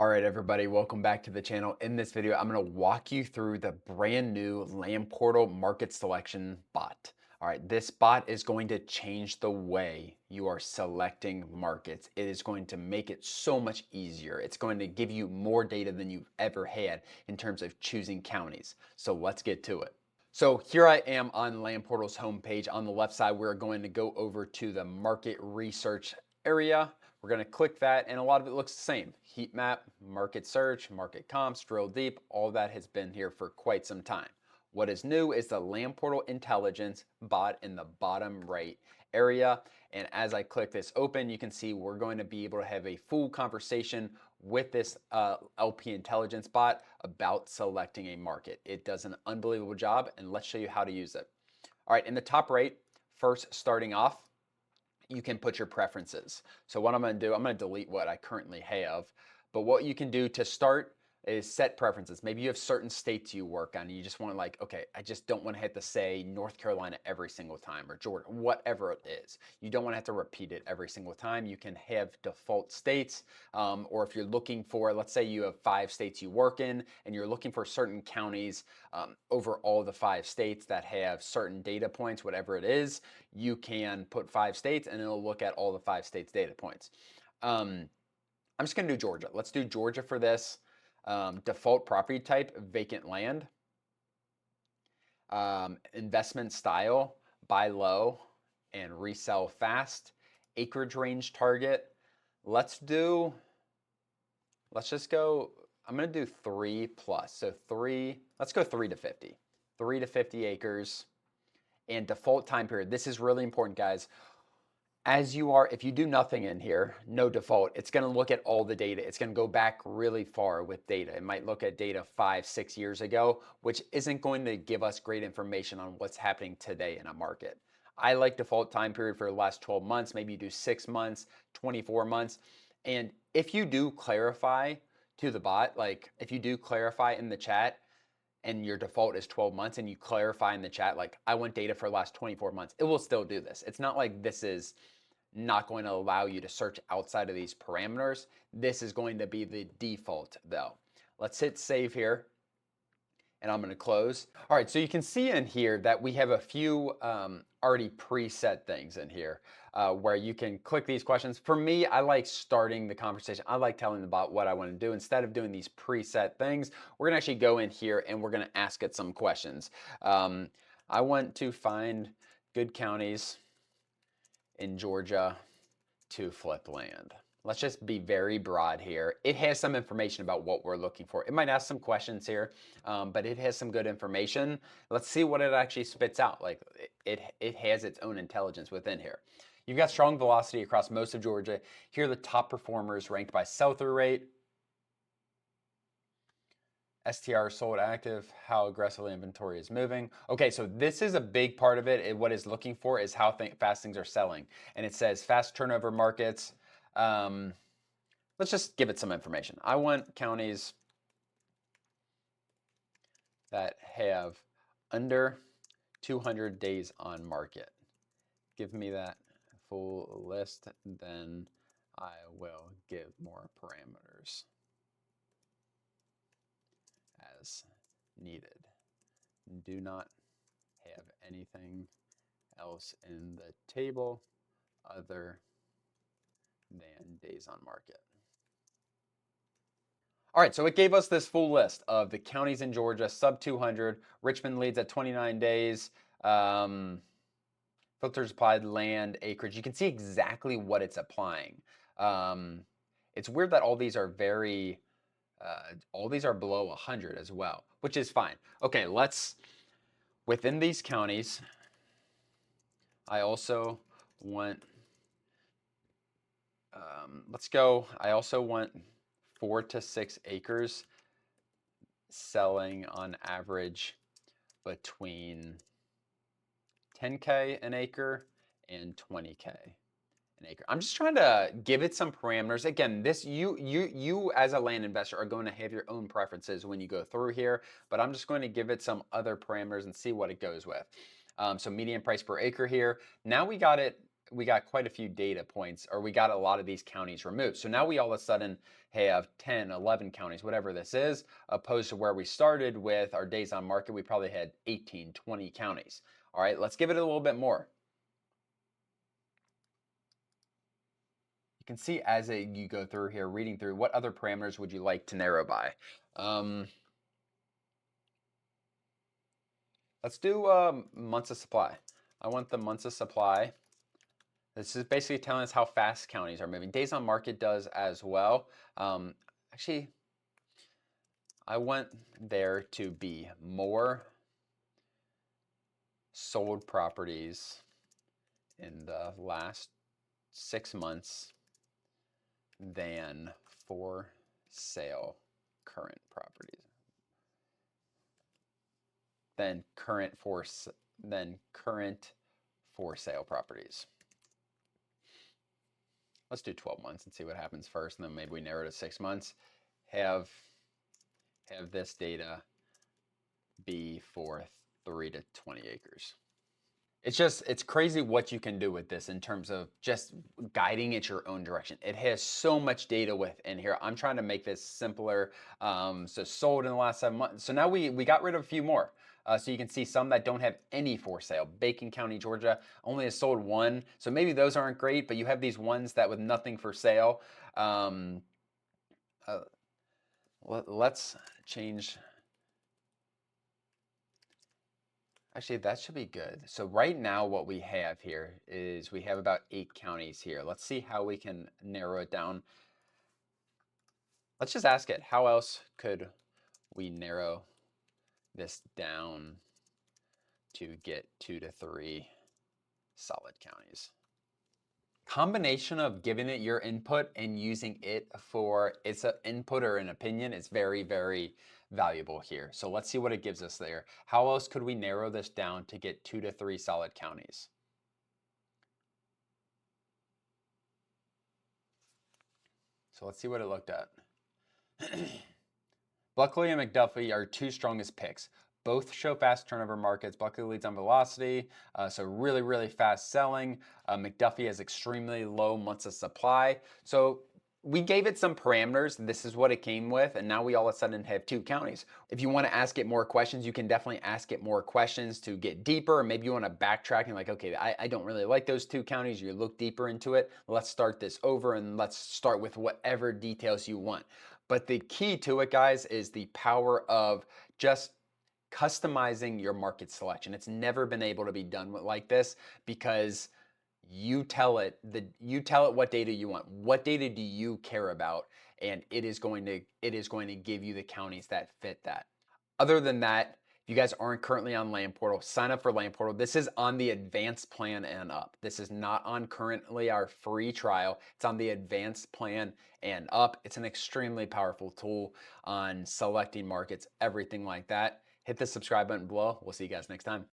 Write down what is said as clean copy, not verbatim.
All right, everybody, welcome back to the channel. In this video, I'm going to walk you through the brand new Land Portal Market Selection bot. All right, this bot is going to change the way you are selecting markets. It is going to make it so much easier. It's going to give you more data than you've ever had in terms of choosing counties. So let's get to it. So here I am on Land Portal's homepage. On the left side, we're going to go over to the market research area. We're going to click that, and a lot of it looks the same. Heat map, market search, market comps, drill deep, all that has been here for quite some time. What is new is the Land Portal Intelligence bot in the bottom right area. And as I click this open, you can see we're going to be able to have a full conversation with this LP Intelligence bot about selecting a market. It does an unbelievable job, and let's show you how to use it. All right, in the top right, first starting off, you can put your preferences. So what I'm going to do, I'm going to delete what I currently have, but what you can do to start is set preferences. Maybe you have certain states you work on and you just want to like, okay, I just don't want to hit the say North Carolina every single time or Georgia, whatever it is. You don't want to have to repeat it every single time. You can have default states, or if you're looking for, let's say you have 5 states you work in and you're looking for certain counties over all the 5 states that have certain data points, whatever it is, you can put 5 states and it'll look at all the 5 states data points. I'm just going to do Georgia. Let's do Georgia for this. Default property type, vacant land. Investment style, buy low and resell fast. Acreage range target. Let's just go, I'm going to do 3 plus. So let's go 3 to 50. 3 to 50 acres. And default time period. This is really important, guys. If you do nothing in here, no default, it's going to look at all the data. It's going to go back really far with data. It might look at data 5, 6 years ago, which isn't going to give us great information on what's happening today in a market. I like default time period for the last 12 months. Maybe you do 6 months, 24 months. And if you do clarify to the bot, like if you do clarify in the chat, and your default is 12 months and you clarify in the chat, like I want data for the last 24 months, it will still do this. It's not like this is not going to allow you to search outside of these parameters. This is going to be the default though. Let's hit save here and I'm going to close. All right, so you can see in here that we have a few already preset things in here where you can click these questions. For me, I like starting the conversation. I like telling the bot what I want to do. Instead of doing these preset things, we're going to actually go in here and we're going to ask it some questions. I want to find good counties in Georgia to flip land. Let's just be very broad here. It has some information about what we're looking for. It might ask some questions here, but it has some good information. Let's see what it actually spits out. Like it has its own intelligence within here. You've got strong velocity across most of Georgia. Here are the top performers ranked by sell-through rate, STR sold active, how aggressively inventory is moving. Okay, so this is a big part of it. What it's looking for is how fast things are selling. And it says fast turnover markets. Let's just give it some information. I want counties that have under 200 days on market. Give me that full list, then I will give more parameters as needed. Do not have anything else in the table other than days on market. All right, so it gave us this full list of the counties in Georgia, sub 200. Richmond leads at 29 days. Filters applied land, acreage. You can see exactly what it's applying. It's weird that all these are below 100 as well, which is fine. Okay, within these counties, I also want, I also want 4 to 6 acres selling on average between 10K an acre and 20K an acre. I'm just trying to give it some parameters. Again, you as a land investor are going to have your own preferences when you go through here, but I'm just going to give it some other parameters and see what it goes with. So median price per acre here. Now we got it we got quite a few data points, or we got a lot of these counties removed. So now we all of a sudden have 10, 11 counties, whatever this is, opposed to where we started with our days on market. We probably had 18, 20 counties. All right, let's give it a little bit more. You can see as you go through here, reading through, what other parameters would you like to narrow by? Let's do months of supply. I want the months of supply. This is basically telling us how fast counties are moving. Days on market does as well. Actually, I want there to be more sold properties in the last 6 months than for sale current properties. Than current for sale properties. Let's do 12 months and see what happens first, and then maybe we narrow to 6 months. Have this data be for 3 to 20 acres. It's crazy what you can do with this in terms of just guiding it your own direction. It has so much data within here. I'm trying to make this simpler. So sold in the last 7 months. So now we got rid of a few more. So you can see some that don't have any for sale. Bacon County, Georgia only has sold 1. So maybe those aren't great, but you have these ones that with nothing for sale. Let's change. Actually, that should be good. So right now what we have here is we have about 8 counties here. Let's see how we can narrow it down. Let's just ask it, how else could we narrow this down to get 2 to 3 solid counties? Combination of giving it your input and using it for its input or an opinion is very, very valuable here. So let's see what it gives us there. How else could we narrow this down to get 2 to 3 solid counties? So let's see what it looked at. Buckley and McDuffie are 2 strongest picks. Both show fast turnover markets. Buckley leads on velocity, so really, really fast selling. McDuffie has extremely low months of supply. So we gave it some parameters. This is what it came with, and now we all of a sudden have 2 counties. If you want to ask it more questions, you can definitely ask it more questions to get deeper. Or maybe you want to backtrack and like, okay, I don't really like those 2 counties. You look deeper into it. Let's start this over and let's start with whatever details you want. But the key to it, guys, is the power of just customizing your market selection. It's never been able to be done like this because you tell it what data you want. What data do you care about? And it is going to give you the counties that fit that. Other than that, if you guys aren't currently on Land Portal, sign up for Land Portal. This is on the advanced plan and up. This is not on currently our free trial. It's on the advanced plan and up. It's an extremely powerful tool on selecting markets, everything like that. Hit the subscribe button below. We'll see you guys next time.